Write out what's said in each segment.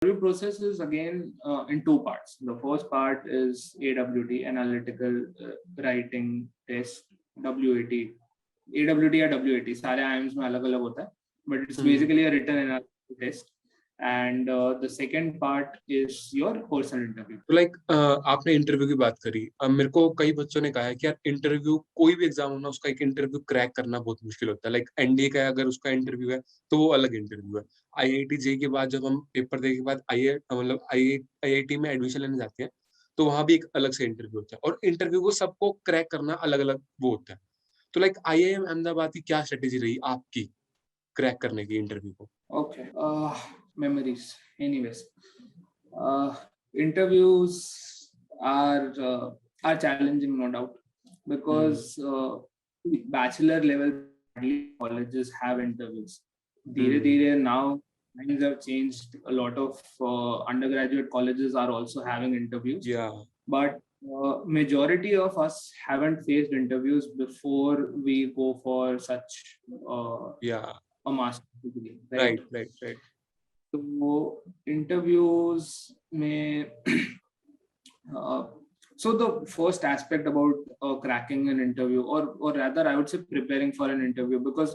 interview process is again in two parts. The first part is AWT, analytical writing test, WAT. AWT या WAT सारे IIMs में अलग अलग होता है, but it's basically a written analytical test. And the second part is your personal interview. तो like आपने interview की बात करी. अब मेरे को कई बच्चों ने कहा है कि यार इंटरव्यू कोई भी एग्जाम हो ना, उसका एक इंटरव्यू क्रैक करना बहुत मुश्किल होता है. लाइक एनडीए का अगर उसका इंटरव्यू है तो वो अलग इंटरव्यू है. आईआईटी जे के बाद जब हम पेपर देने के बाद आईआईटी में एडमिशन लेने जाते हैं तो वहां भी एक अलग से इंटरव्यू होता है, और इंटरव्यू को सबको क्रैक करना अलग अलग वो होता है. तो लाइक IIM अहमदाबाद की क्या स्ट्रेटेजी रही आपकी क्रैक करने की इंटरव्यू को? Okay, memories. Anyways, interviews are challenging, no doubt, because bachelor level colleges have interviews. Dhire now things have changed. A lot of undergraduate colleges are also having interviews. Yeah. But majority of us haven't faced interviews before we go for such a master's degree. Right. So interviews may so the first aspect about cracking an interview, or rather I would say preparing for an interview, because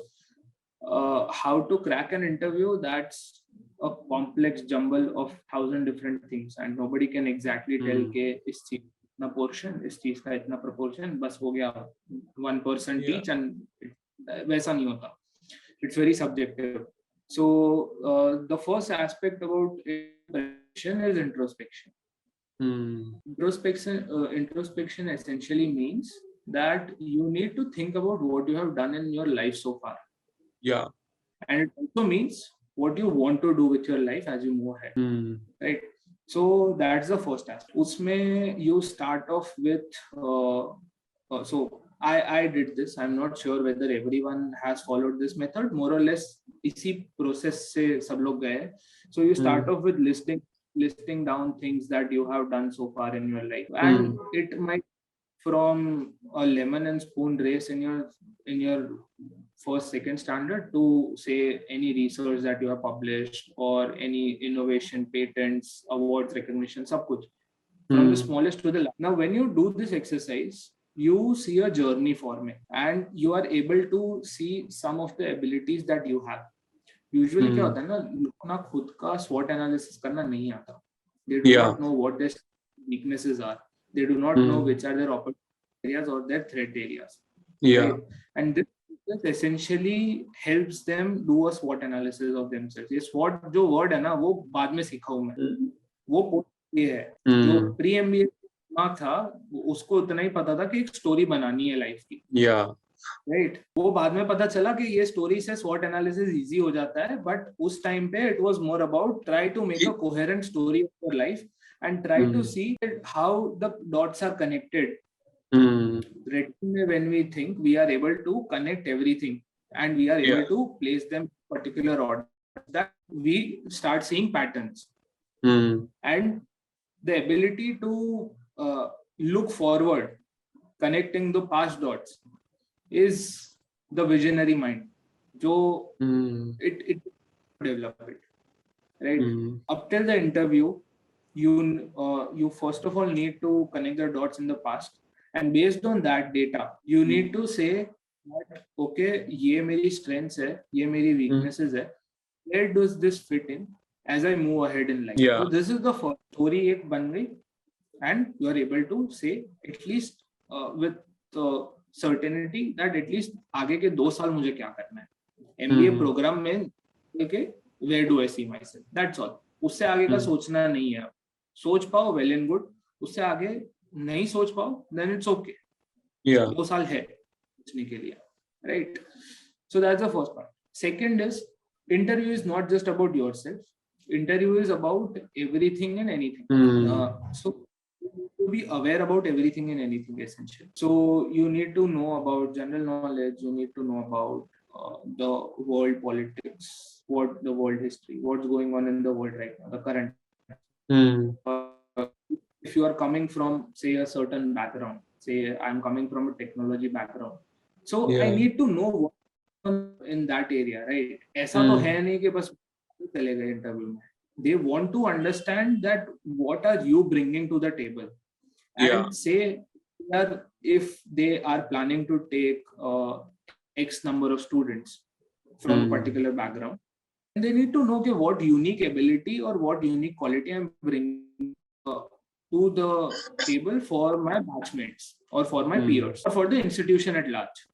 how to crack an interview, that's a complex jumble of 1,000 different things, and nobody can exactly tell ke is cheez na portion, is cheez ka itna proportion, bas ho gaya 1% each, and वैसा नहीं होता. It's very subjective. So the first aspect about preparation is introspection. Introspection essentially means that you need to think about what you have done in your life so far. Yeah. And it also means what you want to do with your life as you move ahead. Right. So that's the first aspect. Usme you start off with so I did this. I'm not sure whether everyone has followed this method. More or less इसी process से सब लोग गए. So you start off with listing down things that you have done so far in your life, and it might from a lemon and spoon race in your first second standard to say any research that you have published or any innovation, patents, awards, recognition, सब कुछ from the smallest to the largest. Now when you do this exercise, you see a journey forming, and you are able to see some of the abilities that you have. Usually क्या होता है ना, लोगों ना खुद का SWOT analysis करना नहीं आता. They do not know what their weaknesses are. They do not know which are their opportunity areas or their threat areas. Right? And this essentially helps them do a SWOT analysis of themselves. ये SWOT जो word है ना, वो बाद में सीखा हूँ मैं. वो ये है जो प्री MBA था, उसको उतना ही पता था कि एक स्टोरी बनानी है लाइफ की. राइट. वो बाद में पता चला कि ये स्टोरी से SWOT एनालिसिस इजी हो जाता है, बट उस टाइम पे it was more about try to make a coherent story of your life and try to see how the dots are connected. When we think, we are able to connect everything, and we are able to place them in particular order, that we start seeing patterns. And the ability to look forward, connecting the past dots, is the visionary mind. Jo it develop it, right? Up till the interview, you first of all need to connect the dots in the past, and based on that data, you need to say that okay, ये मेरी strengths है, ये मेरी weaknesses है, where does this fit in as I move ahead in life? So this is the first story एक बन गई, and you are able to say at least with certainty that at least आगे के 2 साल मुझे क्या करना है. MBA प्रोग्राम में लेके where do I see myself? That's all. उससे आगे का सोचना नहीं है. सोच पाओ well and good. उससे आगे नहीं सोच पाओ then it's okay. 2 साल है सोचने के लिए, right? So that's the first part. Second is, interview is not just about yourself. Interview is about everything and anything. So to be aware about everything and anything, essential. So you need to know about general knowledge. You need to know about the world politics, what the world history, what's going on in the world right now, the current. If you are coming from, say, a certain background, say I'm coming from a technology background, so I need to know what in that area, right? ऐसा तो है नहीं कि बस चले गए interview में. they want to understand that what are you bringing to the table, and say that if they are planning to take X number of students from a particular background, they need to know what unique ability or what unique quality I'm bringing to the table for my batchmates or for my peers or for the institution at large.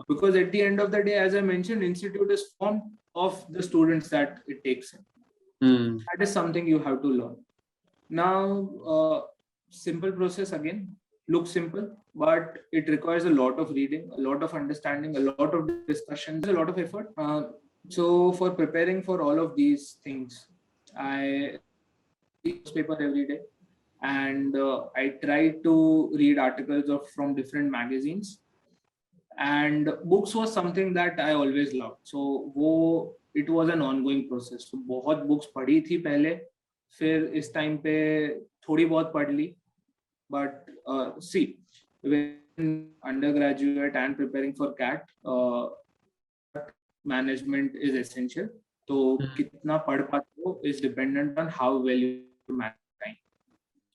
Because at the end of the day, as I mentioned, institute is formed of the students that it takes in. That is something you have to learn. Now, simple process again, looks simple, but it requires a lot of reading, a lot of understanding, a lot of discussions, a lot of effort. So for preparing for all of these things, I read newspaper every day, and I try to read articles from different magazines. And books was something that I always loved. So it was an ongoing process. So बहुत books पढ़ी थी पहले, फिर इस time पे थोड़ी बहुत पढ़ ली. But see, when undergraduate and preparing for CAT, management is essential. तो कितना पढ़ पाते हो is dependent on how well you manage time.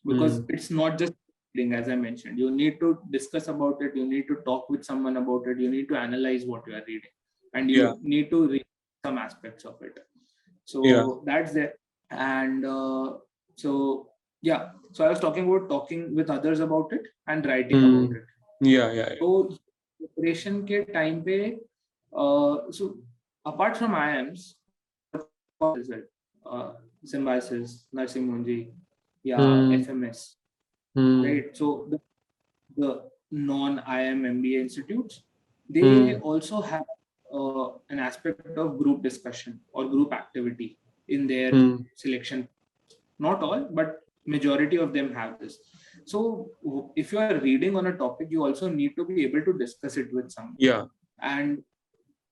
Because it's not just reading, as I mentioned. You need to discuss about it. You need to talk with someone about it. You need to analyze what you are reading, and you need to read some aspects of it. So that's there. And so I was talking about talking with others about it and writing about it. So preparation ke time pe, so apart from IIMs, Symbiosis, Nursing Munji, FMS, right? So the non-IIM MBA institutes, they also have an aspect of group discussion or group activity in their selection. Not all, but majority of them have this. So if you are reading on a topic, you also need to be able to discuss it with someone. And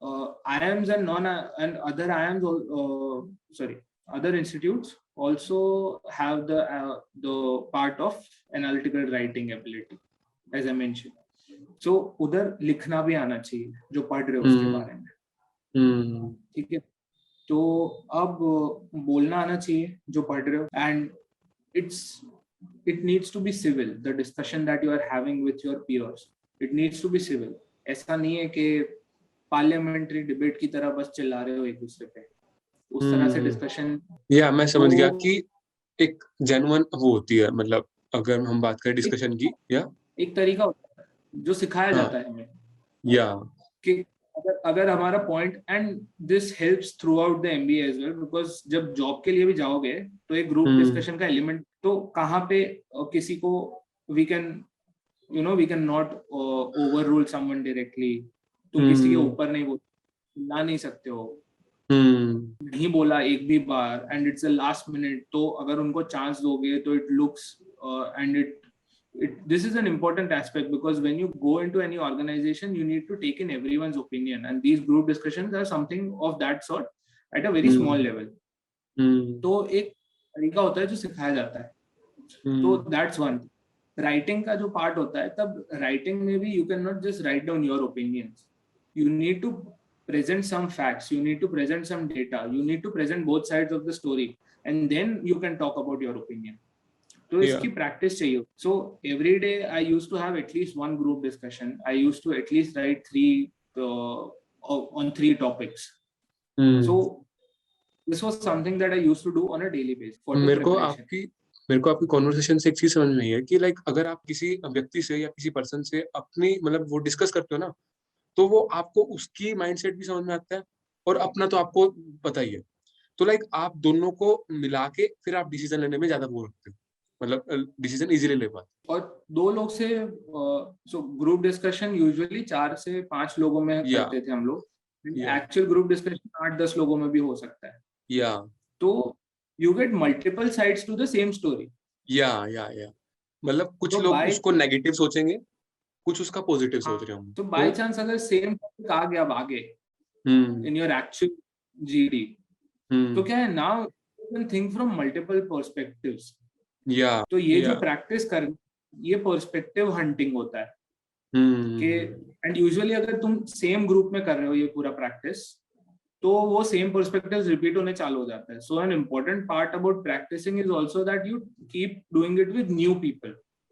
IIMs and other IIMs, other institutes also have the part of analytical writing ability, as I mentioned. So उधर लिखना भी आना चाहिए जो पढ़ रहे हो उसके बारे में. ठीक है, तो अब बोलना आना चाहिए जो पढ़ रहे हो, and it needs to be civil. The discussion that you are having with your peers, it needs to be civil. ऐसा नहीं है कि पार्लियामेंट्री डिबेट की तरह बस चिल्ला रहे हो एक दूसरे पे. उस तरह से डिस्कशन. मैं समझ गया कि एक जेन्युइन वो होती है. मतलब अगर हम बात करें डिस्कशन की, एक तरीका होता है जो सिखाया जाता है हमें. कि अगर हमारा point, and this helps throughout the MBA as well, because जब जॉब के लिए भी जाओगे तो एक ग्रुप डिस्कशन का एलिमेंट, तो कहाँ पे किसी को we can not overrule someone directly. तुम किसी के ऊपर नहीं बोला नहीं सकते हो. नहीं बोला एक भी बार and it's a last minute, तो अगर उनको चांस दोगे तो it looks and this is an important aspect, because when you go into any organization, you need to take in everyone's opinion, and these group discussions are something of that sort at a very small level. तो एक तरीका होता है जो सिखाया जाता है. तो that's one. Writing का जो part होता है, तब writing में भी you cannot just write down your opinions. You need to present some facts, you need to present some data, you need to present both sides of the story, and then you can talk about your opinion. तो इसकी practice चाहिए. So every day I used to have at least one group discussion. I used to at least write 3 topics. So this was something that I used to do on a daily basis. मेरे को आपकी conversation से एक चीज समझ में आई है कि लाइक अगर आप किसी व्यक्ति से या किसी पर्सन से अपनी मतलब वो डिस्कस करते हो ना, तो वो आपको उसकी माइंडसेट भी समझ में आता है और अपना तो आपको पता ही है. तो लाइक आप दोनों को मिला के फिर आप डिसीजन लेने में ज्यादा वो रखते हो, मतलब डिसीजन इजीली ले पाते. और 2 लोग से सो ग्रुप डिस्कशन यूजुअली 4 से 5 लोगों में करते थे हम लोग. एक्चुअल ग्रुप डिस्कशन 8-10 लोगों में भी हो सकता है. तो you get multiple sides to the same story. मतलब कुछ लोग उसको नेगेटिव सोचेंगे, कुछ उसका पॉजिटिव सोच रहे होंगे. तो बाय चांस अगर सेम टॉपिक आ गया आगे इन योर एक्चुअल GD, तो क्या है, now you can think from multiple perspectives. तो ये जो प्रैक्टिस कर, ये पर्सपेक्टिव हंटिंग होता है कि, एंड यूजुअली अगर तुम सेम ग्रुप में कर रहे हो ये पूरा प्रैक्टिस, तो वो सेम पर्सपेक्टिव्स रिपीट होने चालू हो जाता है. So an important part about practising is also that you keep doing it with new people.